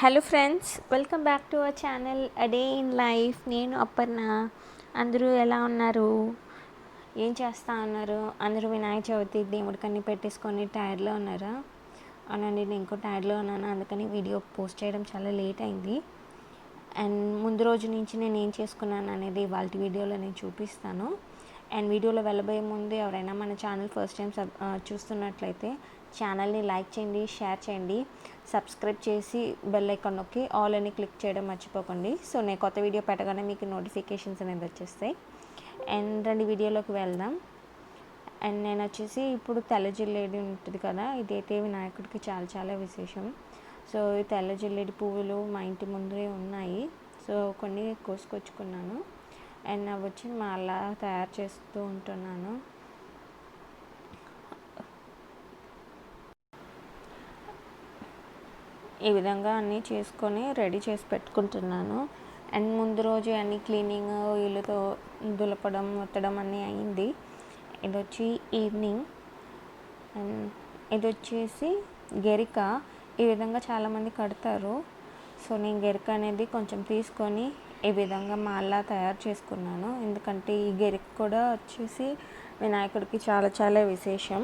Hello friends, welcome back to our channel a day in life. నేను అపర్ణ. అందరూ ఎలా ఉన్నారు? ఏం చేస్తూ ఉన్నారు? అందరూ వినాయక చవితి దేవుడికి అన్నీ పెట్టేసుకొని టైర్డ్లో ఉన్నారా? అవునండి, నేను ఇంకో టైర్డ్లో ఉన్నాను. అందుకని వీడియో పోస్ట్ చేయడం చాలా లేట్ అయింది. అండ్ ముందు రోజు నుంచి నేను ఏం చేసుకున్నాను అనేది వాళ్ళ వీడియోలో నేను చూపిస్తాను. అండ్ వీడియోలో వెళ్ళబోయే ముందు ఎవరైనా మన ఛానల్ ఫస్ట్ టైం చూస్తున్నట్లయితే ఛానల్ని లైక్ చేయండి, షేర్ చేయండి, సబ్స్క్రైబ్ చేసి బెల్ ఐకాన్ నొక్కి ఆల్ అని క్లిక్ చేయడం మర్చిపోకండి. సో నేను కొత్త వీడియో పెట్టగానే మీకు నోటిఫికేషన్స్ అనేది వచ్చేస్తాయి. అండ్ రెండు వీడియోలోకి వెళ్దాం. అండ్ నేను వచ్చేసి ఇప్పుడు తెల్ల జిల్లేడి ఉంటుంది కదా, ఇదైతే వినాయకుడికి చాలా చాలా విశేషం. సో ఈ తెల్ల జిల్లేడి పువ్వులు మా ఇంటి ముందే ఉన్నాయి. సో కొన్ని కోసుకొచ్చుకున్నాను. అండ్ అవి వచ్చి మాలా తయారు చేస్తూ ఉంటున్నాను. ఈ విధంగా అన్నీ చేసుకొని రెడీ చేసి పెట్టుకుంటున్నాను. అండ్ ముందు రోజు అన్నీ క్లీనింగ్, ఇల్లుతో దులపడం, మొత్తడం అన్నీ అయింది. ఇది వచ్చి ఈవినింగ్. అండ్ ఇది వచ్చేసి గెరిక. ఈ విధంగా చాలామంది కడతారు. సో నేను గెరిక అనేది కొంచెం తీసుకొని ఈ విధంగా మాలా తయారు చేసుకున్నాను. ఎందుకంటే ఈ గెరిక కూడా వచ్చేసి వినాయకుడికి చాలా చాలా విశేషం.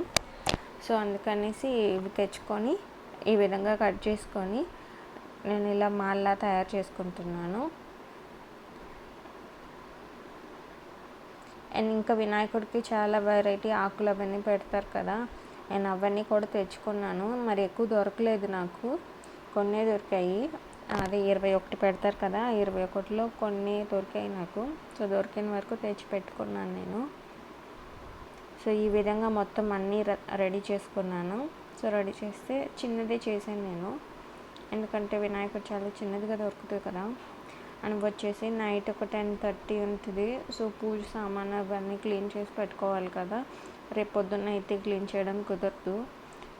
సో అందుకనేసి ఇవి తెచ్చుకొని ఈ విధంగా కట్ చేసుకొని నేను ఇలా మాల్లా తయారు చేసుకుంటున్నాను. అండ్ ఇంకా వినాయకుడికి చాలా వెరైటీ ఆకులు అవన్నీ పెడతారు కదా, నేను అవన్నీ కూడా తెచ్చుకున్నాను. మరి ఎక్కువ దొరకలేదు నాకు, కొన్ని దొరికాయి. అది 21 పెడతారు కదా, 21లో కొన్ని దొరికాయి నాకు. సో దొరికిన వరకు తెచ్చి పెట్టుకున్నాను నేను. సో ఈ విధంగా మొత్తం అన్నీ రెడీ చేసుకున్నాను. సో రెడీ చేస్తే చిన్నదే చేశాను నేను, ఎందుకంటే వినాయకుడు చాలా చిన్నదిగా దొరుకుతుంది కదా. అని వచ్చేసి నైట్ ఒక 10:30 ఉంటుంది. సో పూజ సామాను అవన్నీ క్లీన్ చేసి పెట్టుకోవాలి కదా, రేపు పొద్దున్న అయితే క్లీన్ చేయడం కుదరదు.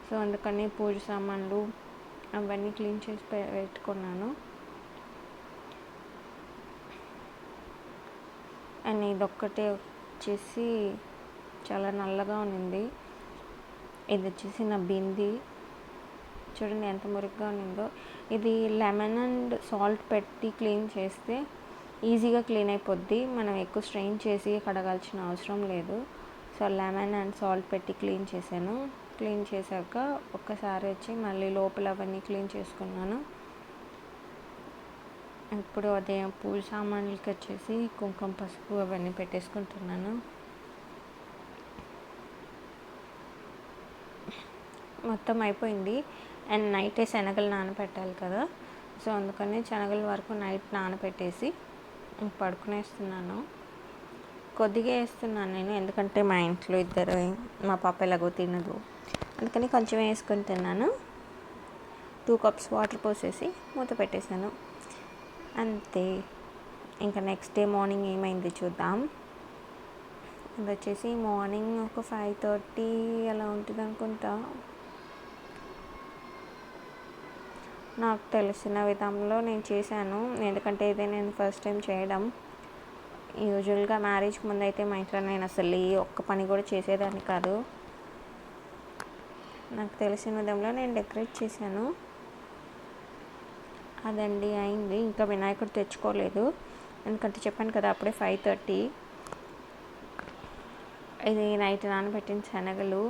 సో అందుకని పూజ సామాన్లు అవన్నీ క్లీన్ చేసి పెట్టుకున్నాను. అండ్ ఇదొక్కటే వచ్చేసి చాలా నల్లగా ఉన్నింది. ఇది వచ్చేసి నా బింది, చూడండి ఎంత మురిగ్గా ఉన్నిందో. ఇది లెమన్ అండ్ సాల్ట్ పెట్టి క్లీన్ చేస్తే ఈజీగా క్లీన్ అయిపోద్ది. మనం ఎక్కువ స్ట్రెయిన్ చేసి కడగాల్సిన అవసరం లేదు. సో లెమన్ అండ్ సాల్ట్ పెట్టి క్లీన్ చేశాను. క్లీన్ చేశాక ఒక్కసారి వచ్చి మళ్ళీ లోపల అవన్నీ క్లీన్ చేసుకున్నాను. ఇప్పుడు అదే పూజ సామాన్లకి వచ్చేసి కుంకుమ, పసుపు అవన్నీ పెట్టేసుకుంటున్నాను. మొత్తం అయిపోయింది. అండ్ నైటే శనగలు నానబెట్టాలి కదా, సో అందుకని శనగల వరకు నైట్ నానబెట్టేసి పడుకునేస్తున్నాను. కొద్దిగా వేస్తున్నాను నేను, ఎందుకంటే మా ఇంట్లో ఇద్దరు, మా పాప ఎలాగో తినదు, అందుకని కొంచెం వేసుకుంటున్నాను. 2 కప్స్ వాటర్ పోసేసి మూత పెట్టేశాను, అంతే. ఇంకా నెక్స్ట్ డే మార్నింగ్ ఏమైంది చూద్దాం. ఇది వచ్చేసి మార్నింగ్ ఒక 5:30 అలా ఉంటుంది అనుకుంటా. నాకు తెలిసిన విధంలో నేను చేశాను, ఎందుకంటే ఇదే నేను ఫస్ట్ టైం చేయడం. యూజువల్గా మ్యారేజ్కి ముందు అయితే మా ఇంట్లో నేను అసలు ఈ ఒక్క పని కూడా చేసేదాన్ని కాదు. నాకు తెలిసిన విధంలో నేను డెకరేట్ చేశాను. అదండి అయింది. ఇంకా వినాయకుడు తెచ్చుకోలేదు, ఎందుకంటే చెప్పాను కదా అప్పుడే 5:30. ఇది నైట్ నానబెట్టిన శనగలు.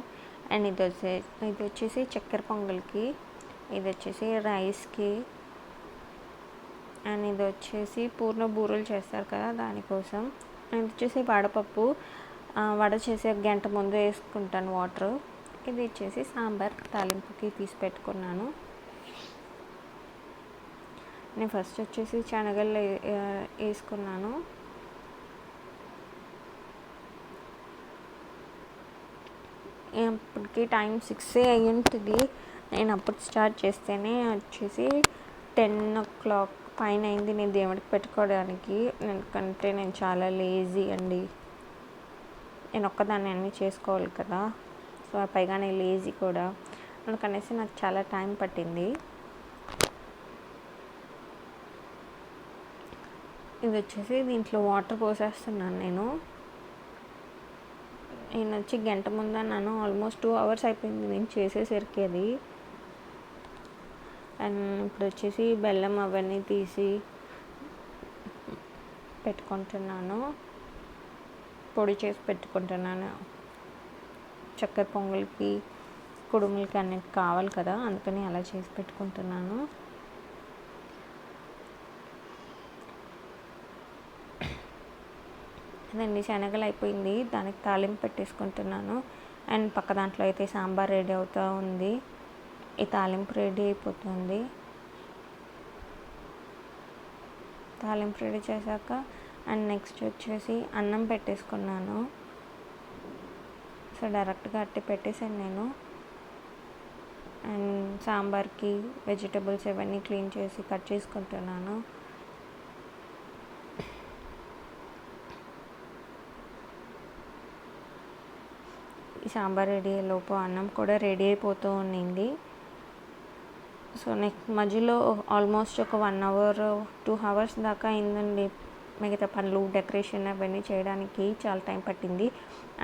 అండ్ ఇది వచ్చేసి చక్కెర పొంగల్కి, ఇది వచ్చేసి రైస్కి, అండ్ ఇది వచ్చేసి పూర్ణ బూరెలు చేస్తారు కదా దానికోసం. ఇది వచ్చేసి వడపప్పు, వడ చేసే గంట ముందు వేసుకుంటాను వాటర్. ఇది వచ్చేసి సాంబార్ తాలింపుకి తీసి పెట్టుకున్నాను. నేను ఫస్ట్ వచ్చేసి శనగలు వేసుకున్నాను. ఇప్పటికి టైం 6 అయ్యి ఉంటుంది. నేను అప్పుడు స్టార్ట్ చేస్తేనే వచ్చేసి 10 o'clock పైన అయింది నేను దేవుడికి పెట్టుకోవడానికి. ఎందుకంటే నేను చాలా లేజీ అండి, నేను ఒక్కదాన్ని అన్నీ చేసుకోవాలి కదా. సో పైగా నేను లేజీ కూడా, అందుకనేసి నాకు చాలా టైం పట్టింది. ఇది వచ్చేసి దీంట్లో వాటర్ పోసేస్తున్నాను నేను వచ్చి గంట ముందు అన్నాను, ఆల్మోస్ట్ 2 hours అయిపోయింది నేను చేసేసరికి. అది అండ్ ఇప్పుడు వచ్చేసి బెల్లం అవన్నీ తీసి పెట్టుకుంటున్నాను, పొడి చేసి పెట్టుకుంటున్నాను. చక్కెర పొంగల్కి కుడుములకి అన్నిటి కావాలి కదా, అందుకని అలా చేసి పెట్టుకుంటున్నాను. అదండి శనగలు అయిపోయింది, దానికి తాలింపు పెట్టేసుకుంటున్నాను. అండ్ పక్క దాంట్లో అయితే సాంబార్ రెడీ అవుతూ ఉంది, ఈ తాలింపు రెడీ అయిపోతుంది. తాలింపు రెడీ చేశాక అండ్ నెక్స్ట్ వచ్చేసి అన్నం పెట్టేసుకున్నాను. సో డైరెక్ట్గా అట్టి పెట్టేసాను నేను. అండ్ సాంబార్కి వెజిటబుల్స్ ఇవన్నీ క్లీన్ చేసి కట్ చేసుకుంటున్నాను. ఈ సాంబార్ రెడీ అయ్యేలోపు అన్నం కూడా రెడీ అయిపోతూ ఉండింది. సో నెక్స్ట్ మధ్యలో ఆల్మోస్ట్ ఒక 1 అవర్ 2 అవర్స్ దాకా అయిందండి మిగతా పనులు, డెకరేషన్ అవన్నీ చేయడానికి చాలా టైం పట్టింది.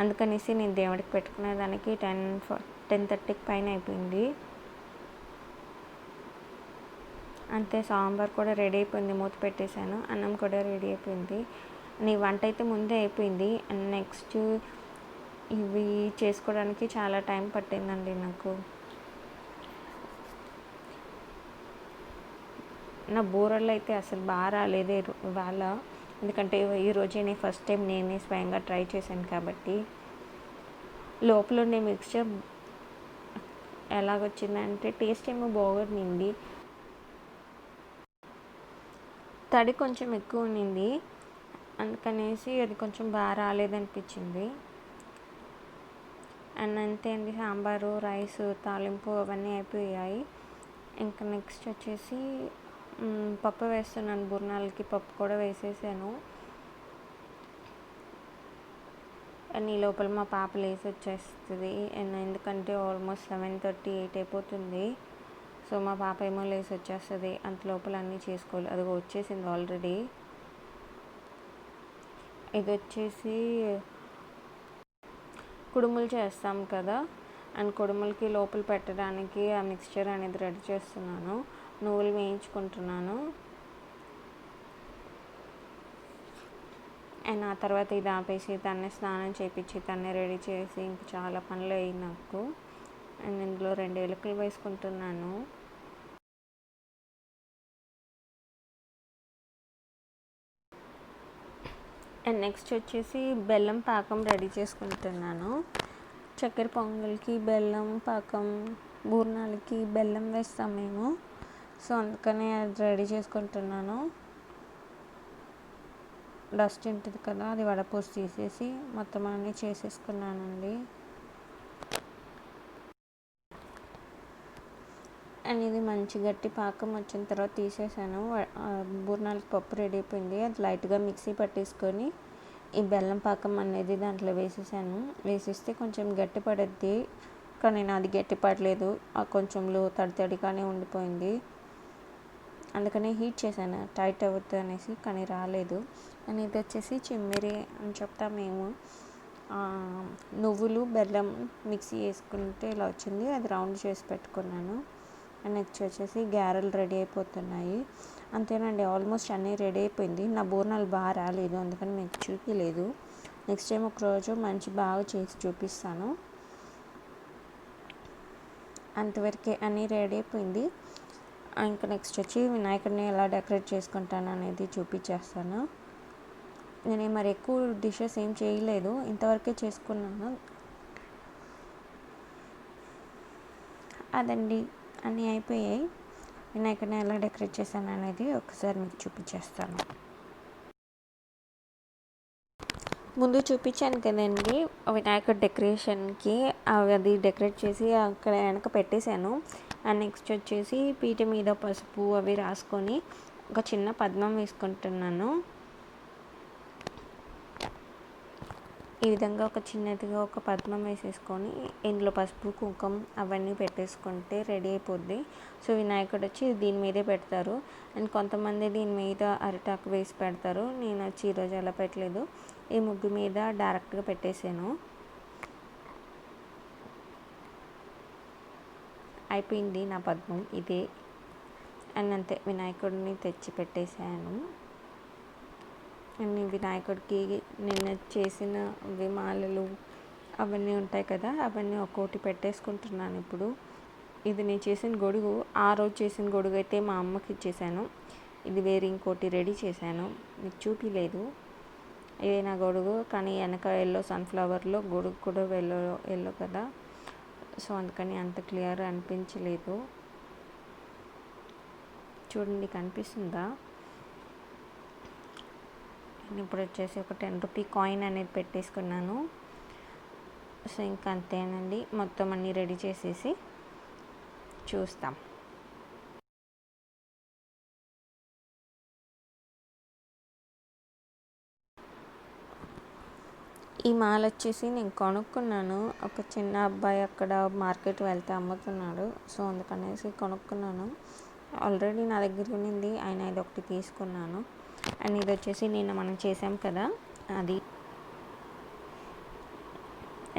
అందుకనేసి నేను దేవుడికి పెట్టుకునేదానికి 10:30 పైన అయిపోయింది. అంతే, సాంబార్ కూడా రెడీ అయిపోయింది, మూత పెట్టేశాను. అన్నం కూడా రెడీ అయిపోయింది. నీ వంట అయితే ముందే అయిపోయింది. అండ్ నెక్స్ట్ ఇవి చేసుకోవడానికి చాలా టైం పట్టిందండి నాకు. నా బూరెలు అయితే అసలు బాగా రాలేదు ఇవాళ, ఎందుకంటే ఈరోజే నేను ఫస్ట్ టైం నేనే స్వయంగా ట్రై చేశాను కాబట్టి. లోపల ఉండే మిక్స్చర్ ఎలాగొచ్చిందంటే టేస్ట్ ఏమో బాగుండింది, తడి కొంచెం ఎక్కువ ఉన్నింది, అందుకనేసి అది కొంచెం బాగా రాలేదనిపించింది. అండ్ అంతే అండి, సాంబారు, రైస్, తాలింపు అవన్నీ అయిపోయాయి. ఇంకా నెక్స్ట్ వచ్చేసి పప్పు వేస్తున్నాను, బూర్నాలకి పప్పు కూడా వేసేసాను. అండ్ ఈ లోపల మా పాప లేసి వచ్చేస్తుంది. అండ్ ఎందుకంటే ఆల్మోస్ట్ 7:30 8 అయిపోతుంది. సో మా పాప ఏమో లేసి వచ్చేస్తుంది, అంత లోపల అన్నీ చేసుకోవాలి. అది వచ్చేసింది ఆల్రెడీ. ఇది వచ్చేసి కుడుములు చేస్తాం కదా, అండ్ కుడుములకి లోపల పెట్టడానికి ఆ మిక్స్చర్ అనేది రెడీ చేస్తున్నాను. నువ్వులు వేయించుకుంటున్నాను. అండ్ ఆ తర్వాత ఇది ఆపేసి తన్నే స్నానం చేయించి తన్నే రెడీ చేసి ఇంక చాలా పనులు అయ్యి నాకు. అండ్ ఇందులో 2 ఎలుకలు వేసుకుంటున్నాను. అండ్ నెక్స్ట్ వచ్చేసి బెల్లం పాకం రెడీ చేసుకుంటున్నాను. చక్కెర పొంగల్కి బెల్లం పాకం, బూర్నాలకి బెల్లం వేస్తాం మేము. సో అందుకనే అది రెడీ చేసుకుంటున్నాను. డస్ట్ ఉంటుంది కదా, అది వడపోసి తీసేసి మొత్తం అన్నీ చేసేసుకున్నానండి. అండ్ ఇది మంచి గట్టి పాకం వచ్చిన తర్వాత తీసేసాను. బూర్నాలకి పప్పు రెడీ అయిపోయింది, అది లైట్గా మిక్సీ పట్టేసుకొని ఈ బెల్లం పాకం అనేది దాంట్లో వేసేసాను. వేసేస్తే కొంచెం గట్టి పడుద్ది, కానీ నాది గట్టి పడలేదు, కొంచెంలో తడితడిగానే ఉండిపోయింది. అందుకనే హీట్ చేశాను టైట్ అవుతుంది అనేసి, కానీ రాలేదు. అండ్ ఇది వచ్చేసి చిమ్మిరి అని చెప్తాం మేము. నువ్వులు బెల్లం మిక్సీ వేసుకుంటే ఇలా వచ్చింది, అది రౌండ్ చేసి పెట్టుకున్నాను. అండ్ నెక్స్ట్ వచ్చేసి గారెలు రెడీ అయిపోతున్నాయి. అంతేనండి, ఆల్మోస్ట్ అన్నీ రెడీ అయిపోయింది. నా బూర్నాలు బాగా రాలేదు, అందుకని మీకు చూపించలేదు. నెక్స్ట్ టైం ఒకరోజు మంచి బాగా చేసి చూపిస్తాను. అంతవరకే అన్నీ రెడీ అయిపోయింది. ఇంకా నెక్స్ట్ వచ్చి వినాయకుడిని ఎలా డెకరేట్ చేసుకుంటాను అనేది చూపించేస్తాను. నేను మరి ఎక్కువ డిషెస్ ఏం చేయలేదు, ఇంతవరకే చేసుకున్నాను. అదండి, అన్నీ అయిపోయాయి. వినాయకుడిని ఎలా డెకరేట్ చేశాను అనేది ఒకసారి మీకు చూపించేస్తాను. ముందు చూపించాను కదండి వినాయకుడి డెకరేషన్కి, అది డెకరేట్ చేసి అక్కడ వెనక పెట్టేశాను. అండ్ నెక్స్ట్ వచ్చేసి పీట మీద పసుపు అవి రాసుకొని ఒక చిన్న పద్మం వేసుకుంటున్నాను. ఈ విధంగా ఒక చిన్నదిగా ఒక పద్మం వేసేసుకొని ఇందులో పసుపు కుంకుమ అవన్నీ పెట్టేసుకుంటే రెడీ అయిపోద్ది. సో వినాయకుడు వచ్చి దీని మీదే పెడతారు. అండ్ కొంతమంది దీని మీద అరిటాకు వేసి పెడతారు. నేను వచ్చి ఈరోజు అలా పెట్టలేదు, ఈ ముగ్గు మీద డైరెక్ట్గా పెట్టేసాను. అయిపోయింది నా పద్మం ఇదే. అండ్ అంతే వినాయకుడిని తెచ్చి పెట్టేశాను. అండ్ వినాయకుడికి నిన్న చేసిన మాలలు అవన్నీ ఉంటాయి కదా, అవన్నీ ఒక్కోటి పెట్టేసుకుంటున్నాను ఇప్పుడు. ఇది నేను చేసిన గొడుగు, ఆ రోజు చేసిన గొడుగు అయితే మా అమ్మకి ఇచ్చేసాను. ఇది వేరే ఇంకోటి రెడీ చేశాను, మీకు చూపించలేదు. ఇదే నా గొడుగు, కానీ వెనక ఎల్లో సన్ఫ్లవర్లో గొడుగు కూడా ఎల్లో ఎల్లో కదా, సో అందుకని అంత క్లియర్ అనిపించలేదు. చూడండి కనిపిస్తుందా. నేను ఇప్పుడు వచ్చేసి ఒక 10 రూపీ కాయిన్ అనేది పెట్టేసుకున్నాను. సో ఇంకా అంతేనండి, మొత్తం అన్నీ రెడీ చేసేసి చూస్తాం. ఈ మాల వచ్చేసి నేను కొనుక్కున్నాను, ఒక చిన్న అబ్బాయి అక్కడ మార్కెట్ వెళ్తే అమ్ముతున్నాడు, సో అందుకనేసి కొనుక్కున్నాను. ఆల్రెడీ నా దగ్గర ఉన్నింది, ఆయన ఇది ఒకటి తీసుకున్నాను. అండ్ ఇది వచ్చేసి నిన్న మనం చేసాం కదా అది.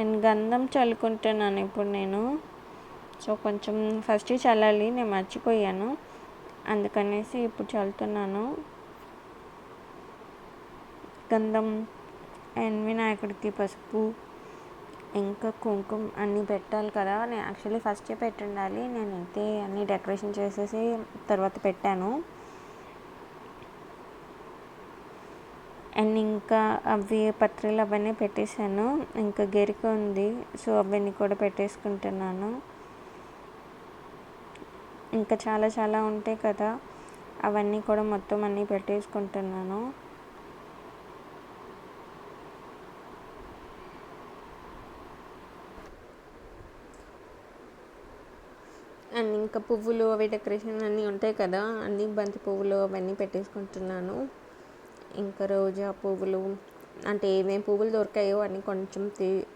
అండ్ గంధం చల్లుకుంటున్నాను ఇప్పుడు నేను. సో కొంచెం ఫస్ట్ చల్లాలి, నేను మర్చిపోయాను, అందుకనేసి ఇప్పుడు చల్లుతున్నాను గంధం. అండ్ వినాయకుడికి పసుపు ఇంకా కుంకుమ అన్నీ పెట్టాలి కదా. నేను యాక్చువల్లీ ఫస్టే పెట్టుండాలి, నేనైతే అన్నీ డెకరేషన్ చేసేసి తర్వాత పెట్టాను. అండ్ ఇంకా అవి పత్రికలు అవన్నీ పెట్టేశాను, ఇంకా గెరిక ఉంది, సో అవన్నీ కూడా పెట్టేసుకుంటున్నాను. ఇంకా చాలా చాలా ఉంటాయి కదా, అవన్నీ కూడా మొత్తం అన్నీ పెట్టేసుకుంటున్నాను. అండ్ ఇంకా పువ్వులు అవి డెకరేషన్ అన్నీ ఉంటాయి కదా, అన్నీ బంతి పువ్వులు అవన్నీ పెట్టేసుకుంటున్నాను. ఇంకా రోజా పువ్వులు, అంటే ఏమేమి పువ్వులు దొరికాయో అన్నీ కొంచెం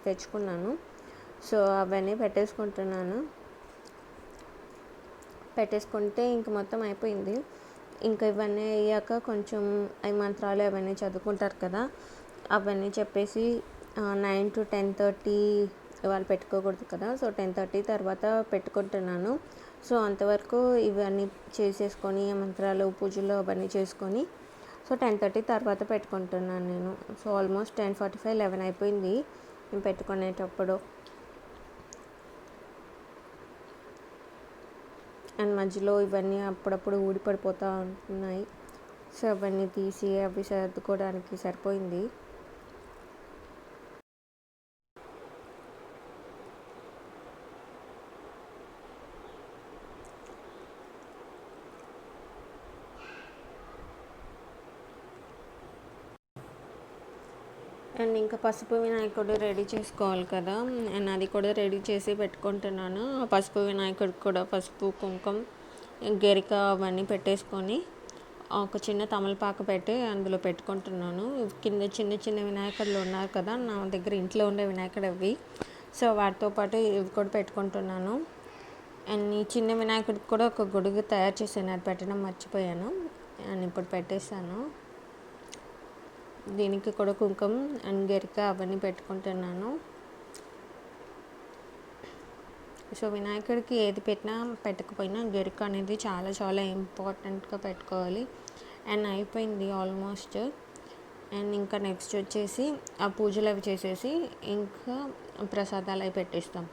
తెచ్చుకున్నాను, సో అవన్నీ పెట్టేసుకుంటున్నాను. పెట్టేసుకుంటే ఇంక మొత్తం అయిపోయింది. ఇంకా ఇవన్నీ అయ్యాక కొంచెం అవి మంత్రాలు అవన్నీ చదువుకుంటారు కదా, అవన్నీ చెప్పేసి 9 to 10:30 వాళ్ళు పెట్టుకోకూడదు కదా, సో 10:30 తర్వాత పెట్టుకుంటున్నాను. సో అంతవరకు ఇవన్నీ చేసేసుకొని మంత్రాలు పూజలు అవన్నీ చేసుకొని సో 10:30 తర్వాత పెట్టుకుంటున్నాను నేను. సో ఆల్మోస్ట్ 10:45 11 అయిపోయింది నేను పెట్టుకునేటప్పుడు. అండ్ మధ్యలో ఇవన్నీ అప్పుడప్పుడు ఊడిపడిపోతూ ఉంటున్నాయి, సో అవన్నీ తీసి అవి సర్దుకోవడానికి సరిపోయింది. అండ్ ఇంకా పసుపు వినాయకుడు రెడీ చేసుకోవాలి కదా, అండ్ అది కూడా రెడీ చేసి పెట్టుకుంటున్నాను. పసుపు వినాయకుడికి కూడా పసుపు కుంకుమ గెరిక అవన్నీ పెట్టేసుకొని ఒక చిన్న తమలపాకు పెట్టి అందులో పెట్టుకుంటున్నాను. కింద చిన్న చిన్న వినాయకుడు ఉన్నారు కదా, నా దగ్గర ఇంట్లో ఉండే వినాయకుడు అవి, సో వాటితో పాటు ఇవి కూడా పెట్టుకుంటున్నాను. అండ్ ఈ చిన్న వినాయకుడికి కూడా ఒక గొడుగు తయారు చేశాను, అది పెట్టడం మర్చిపోయాను, అండ్ ఇప్పుడు పెట్టేశాను. దీనికి కూడా కుంకుమ అండ్ గెరిక అవన్నీ పెట్టుకుంటున్నాను. సో వినాయకుడికి ఏది పెట్టినా పెట్టకపోయినా గెరిక అనేది చాలా చాలా ఇంపార్టెంట్గా పెట్టుకోవాలి. అండ్ అయిపోయింది ఆల్మోస్ట్. అండ్ ఇంకా నెక్స్ట్ వచ్చేసి ఆ పూజలు అవి చేసేసి ఇంకా ప్రసాదాలు అవి పెట్టేస్తాం.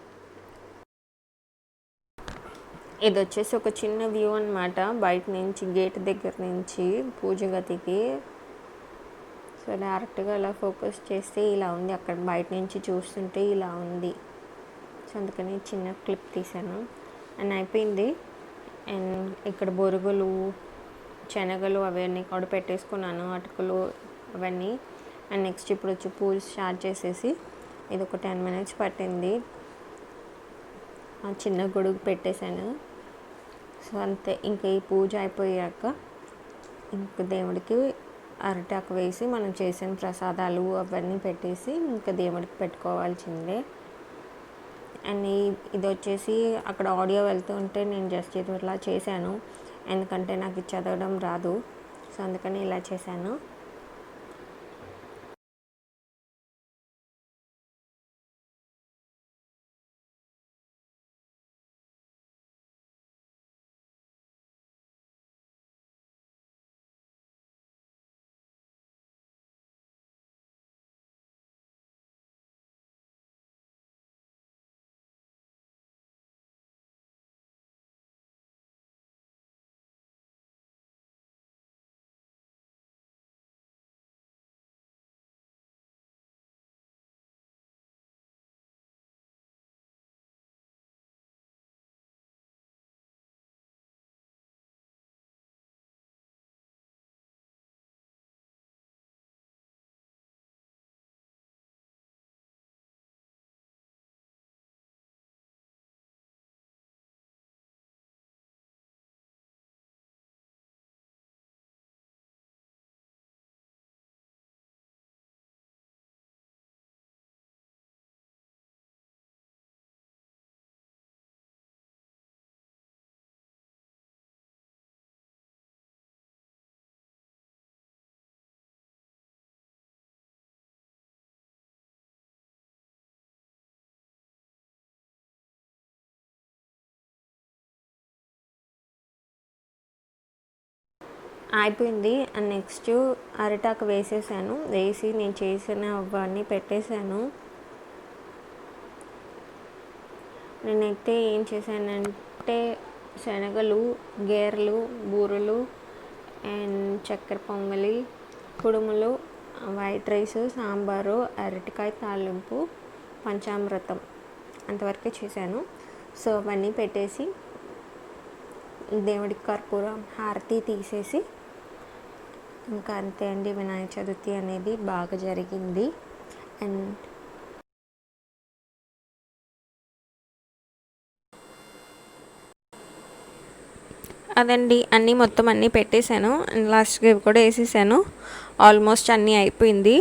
ఇది వచ్చేసి ఒక చిన్న వ్యూ అనమాట, బయట నుంచి గేట్ దగ్గర నుంచి పూజ గదికి. సో డైరెక్ట్గా అలా ఫోకస్ చేస్తే ఇలా ఉంది, అక్కడ బయట నుంచి చూస్తుంటే ఇలా ఉంది, సో అందుకని చిన్న క్లిప్ తీసాను. అండ్ అయిపోయింది. అండ్ ఇక్కడ బొరుగులు శనగలు అవన్నీ కూడా పెట్టేసుకున్నాను, అటుకులు అవన్నీ. అండ్ నెక్స్ట్ ఇప్పుడు వచ్చి పూజ స్టార్ట్ చేసేసి ఇది ఒక 10 minutes పట్టింది, చిన్న గొడుగు పెట్టేశాను. సో అంతే, ఇంకా ఈ పూజ అయిపోయాక ఇంక దేవుడికి అరిటాకు వేసి మనం చేసిన ప్రసాదాలు అవన్నీ పెట్టేసి ఇంకా దేవుడికి పెట్టుకోవాల్సిందే. అండ్ ఇది వచ్చేసి అక్కడ ఆడియో వెళ్తూ ఉంటే నేను జస్ట్ ఇట్లా చేశాను, ఎందుకంటే నాకు చదవడం రాదు, సో అందుకని ఇలా చేశాను. అయిపోయింది. అండ్ నెక్స్ట్ అరిటాకు వేసేసాను. వేసి నేను చేసిన అవన్నీ పెట్టేశాను. నేనైతే ఏం చేశానంటే శనగలు, గేరెలు, బూరెలు అండ్ చక్కెర పొంగలి, కుడుములు, వైట్ రైస్, సాంబారు, అరటికాయ తాలింపు, పంచామృతం అంతవరకే చేశాను. సో అవన్నీ పెట్టేసి దేవుడికి కర్పూరం హారతి తీసేసి ఇంకా అంతే అండి. వినాయక చవితి అనేది బాగా జరిగింది. అండ్ అదండి, అన్నీ మొత్తం అన్నీ పెట్టేశాను. అండ్ లాస్ట్కి ఇవి కూడా వేసేసాను. ఆల్మోస్ట్ అన్నీ అయిపోయింది.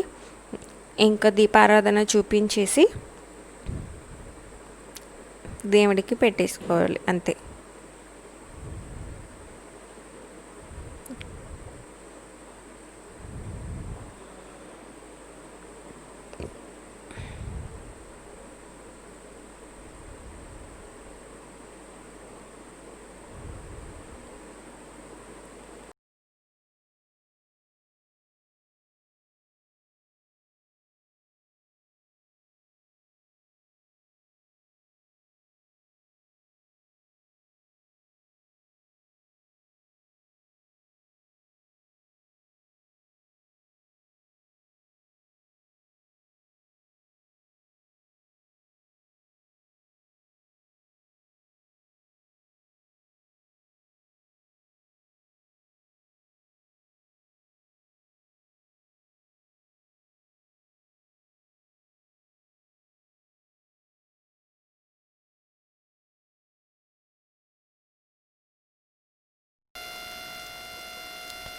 ఇంకా దీపారాధన చూపించేసి దేవుడికి పెట్టేసుకోవాలి అంతే.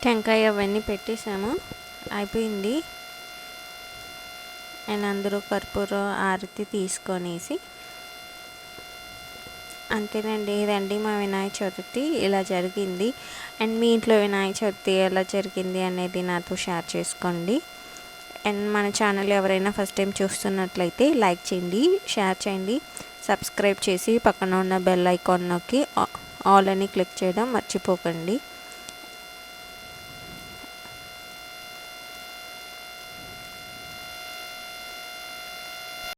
టెంకాయ అవన్నీ పెట్టేసాము, అయిపోయింది. అండ్ అందరూ కర్పూరం ఆరతి తీసుకొనేసి అంతేనండి. ఇదండి మా వినాయక చవితి ఇలా జరిగింది. అండ్ మీ ఇంట్లో వినాయక చవితి ఎలా జరిగింది అనేది నాతో షేర్ చేసుకోండి. అండ్ మన ఛానల్ ఎవరైనా ఫస్ట్ టైం చూస్తున్నట్లయితే లైక్ చేయండి, షేర్ చేయండి, సబ్స్క్రైబ్ చేసి పక్కన ఉన్న బెల్ ఐకాన్ నొక్కి ఆల్ అని క్లిక్ చేయడం మర్చిపోకండి.